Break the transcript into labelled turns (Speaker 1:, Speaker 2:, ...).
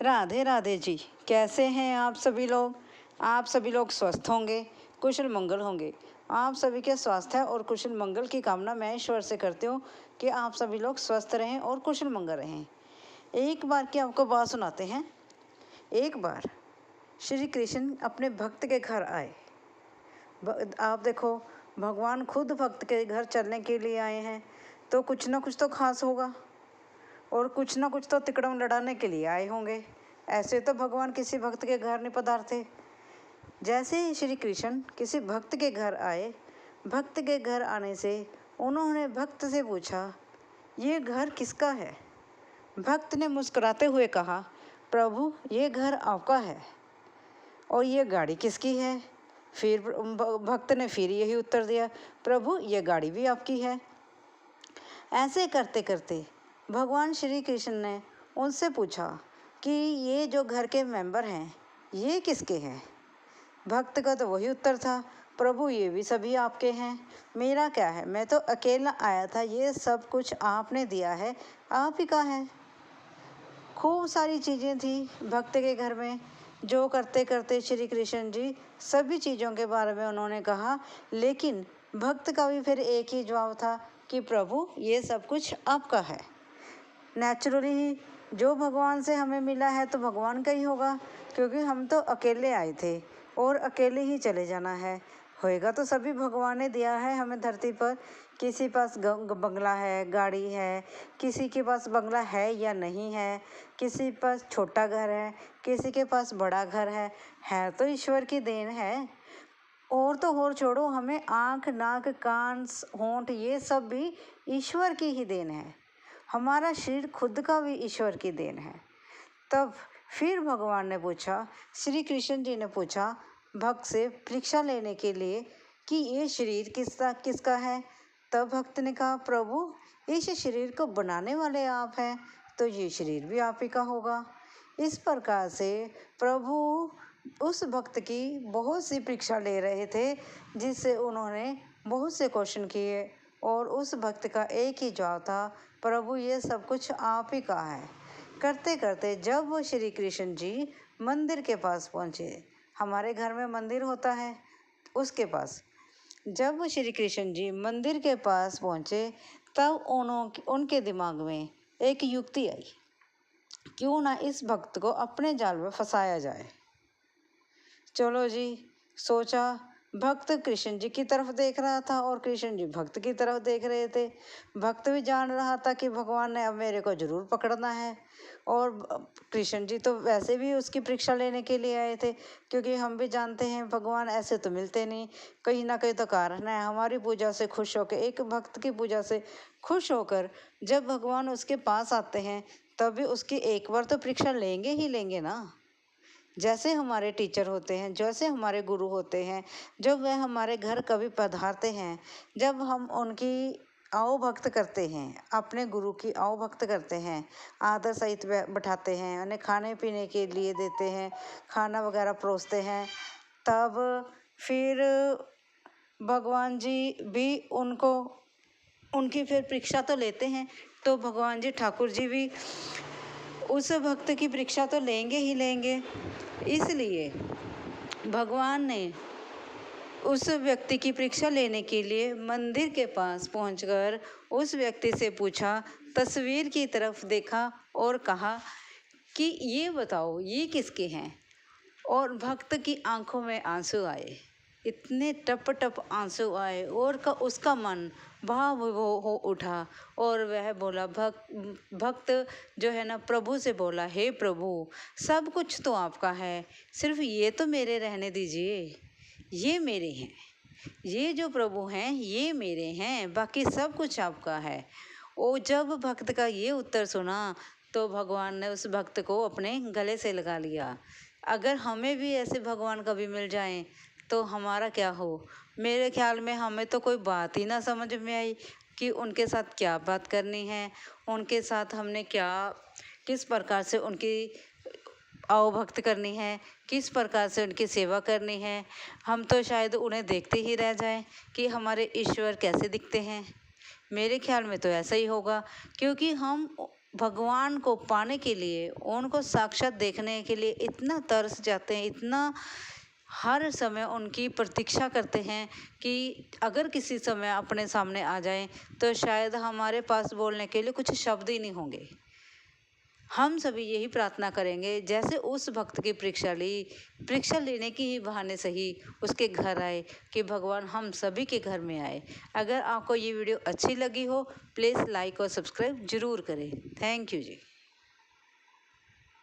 Speaker 1: राधे राधे जी। कैसे हैं आप सभी लोग? आप सभी लोग स्वस्थ होंगे, कुशल मंगल होंगे। आप सभी के स्वास्थ्य और कुशल मंगल की कामना मैं ईश्वर से करती हूँ कि आप सभी लोग स्वस्थ रहें और कुशल मंगल रहें। एक बार की आपको बात सुनाते हैं। एक बार श्री कृष्ण अपने भक्त के घर आए। आप देखो, भगवान खुद भक्त के घर चलने के लिए आए हैं, तो कुछ ना कुछ तो खास होगा और कुछ ना कुछ तो तिकड़म लड़ाने के लिए आए होंगे। ऐसे तो भगवान किसी भक्त के घर नहीं पधारते। जैसे ही श्री कृष्ण किसी भक्त के घर आए, भक्त के घर आने से उन्होंने भक्त से पूछा, ये घर किसका है? भक्त ने मुस्कुराते हुए कहा, प्रभु ये घर आपका है। और ये गाड़ी किसकी है? फिर भक्त ने फिर यही उत्तर दिया, प्रभु ये गाड़ी भी आपकी है। ऐसे करते करते भगवान श्री कृष्ण ने उनसे पूछा कि ये जो घर के मेंबर हैं ये किसके हैं? भक्त का तो वही उत्तर था, प्रभु ये भी सभी आपके हैं, मेरा क्या है, मैं तो अकेला आया था, ये सब कुछ आपने दिया है, आप ही का है। खूब सारी चीज़ें थी भक्त के घर में, जो करते करते श्री कृष्ण जी सभी चीज़ों के बारे में उन्होंने कहा। लेकिन भक्त का भी फिर एक ही जवाब था कि प्रभु ये सब कुछ आपका है। नेचुरली ही जो भगवान से हमें मिला है तो भगवान का ही होगा, क्योंकि हम तो अकेले आए थे और अकेले ही चले जाना है। होएगा तो सभी भगवान ने दिया है हमें धरती पर। किसी पास बंगला है, गाड़ी है, किसी के पास बंगला है या नहीं है, किसी पास छोटा घर है, किसी के पास बड़ा घर है तो ईश्वर की देन है। और तो और छोड़ो, हमें आँख, नाक, कान, होंठ ये सब भी ईश्वर की ही देन है। हमारा शरीर खुद का भी ईश्वर की देन है। तब फिर भगवान ने पूछा, श्री कृष्ण जी ने पूछा भक्त से परीक्षा लेने के लिए कि ये शरीर किसका है? तब भक्त ने कहा, प्रभु इस शरीर को बनाने वाले आप हैं, तो ये शरीर भी आप ही का होगा। इस प्रकार से प्रभु उस भक्त की बहुत सी परीक्षा ले रहे थे, जिससे उन्होंने बहुत से क्वेश्चन किए और उस भक्त का एक ही जवाब था, प्रभु ये सब कुछ आप ही का है। करते करते जब वो श्री कृष्ण जी मंदिर के पास पहुँचे, हमारे घर में मंदिर होता है, उसके पास जब वो श्री कृष्ण जी मंदिर के पास पहुँचे, तब उनके दिमाग में एक युक्ति आई, क्यों ना इस भक्त को अपने जाल में फंसाया जाए। चलो जी, सोचा। भक्त कृष्ण जी की तरफ देख रहा था और कृष्ण जी भक्त की तरफ देख रहे थे। भक्त भी जान रहा था कि भगवान ने अब मेरे को जरूर पकड़ना है, और कृष्ण जी तो वैसे भी उसकी परीक्षा लेने के लिए आए थे, क्योंकि हम भी जानते हैं भगवान ऐसे तो मिलते नहीं, कहीं ना कहीं तो कारण है। हमारी पूजा से खुश होकर, एक भक्त की पूजा से खुश होकर जब भगवान उसके पास आते हैं, तब भी उसकी एक बार तो परीक्षा लेंगे ही लेंगे ना। जैसे हमारे टीचर होते हैं, जैसे हमारे गुरु होते हैं, जब वह हमारे घर कभी पधारते हैं, जब हम उनकी आओ भक्त करते हैं, अपने गुरु की आओ भक्त करते हैं, आदर सहित बैठाते हैं, उन्हें खाने पीने के लिए देते हैं, खाना वगैरह परोसते हैं, तब फिर भगवान जी भी उनकी फिर परीक्षा तो लेते हैं। तो भगवान जी ठाकुर जी भी उस भक्त की परीक्षा तो लेंगे ही लेंगे। इसलिए भगवान ने उस व्यक्ति की परीक्षा लेने के लिए मंदिर के पास पहुंचकर उस व्यक्ति से पूछा, तस्वीर की तरफ देखा और कहा कि ये बताओ ये किसके हैं? और भक्त की आंखों में आंसू आए, इतने टप टप आंसू आए, और उसका मन भाव हो उठा और वह बोला, भक्त जो है ना प्रभु से बोला, हे प्रभु सब कुछ तो आपका है, सिर्फ ये तो मेरे रहने दीजिए, ये मेरे हैं, ये जो प्रभु हैं ये मेरे हैं, बाकी सब कुछ आपका है। और जब भक्त का ये उत्तर सुना तो भगवान ने उस भक्त को अपने गले से लगा लिया। अगर हमें भी ऐसे भगवान कभी मिल जाएं तो हमारा क्या हो। मेरे ख्याल में हमें तो कोई बात ही ना समझ में आई कि उनके साथ क्या बात करनी है, उनके साथ हमने किस प्रकार से उनकी आओ भक्त करनी है, किस प्रकार से उनकी सेवा करनी है। हम तो शायद उन्हें देखते ही रह जाएं कि हमारे ईश्वर कैसे दिखते हैं। मेरे ख्याल में तो ऐसा ही होगा, क्योंकि हम भगवान को पाने के लिए, उनको साक्षात देखने के लिए इतना तरस जाते हैं, इतना हर समय उनकी प्रतीक्षा करते हैं कि अगर किसी समय अपने सामने आ जाएं तो शायद हमारे पास बोलने के लिए कुछ शब्द ही नहीं होंगे। हम सभी यही प्रार्थना करेंगे, जैसे उस भक्त की परीक्षा लेने की ही बहाने सही उसके घर आए, कि भगवान हम सभी के घर में आए। अगर आपको ये वीडियो अच्छी लगी हो, प्लीज़ लाइक और सब्सक्राइब ज़रूर करें। Thank you ji.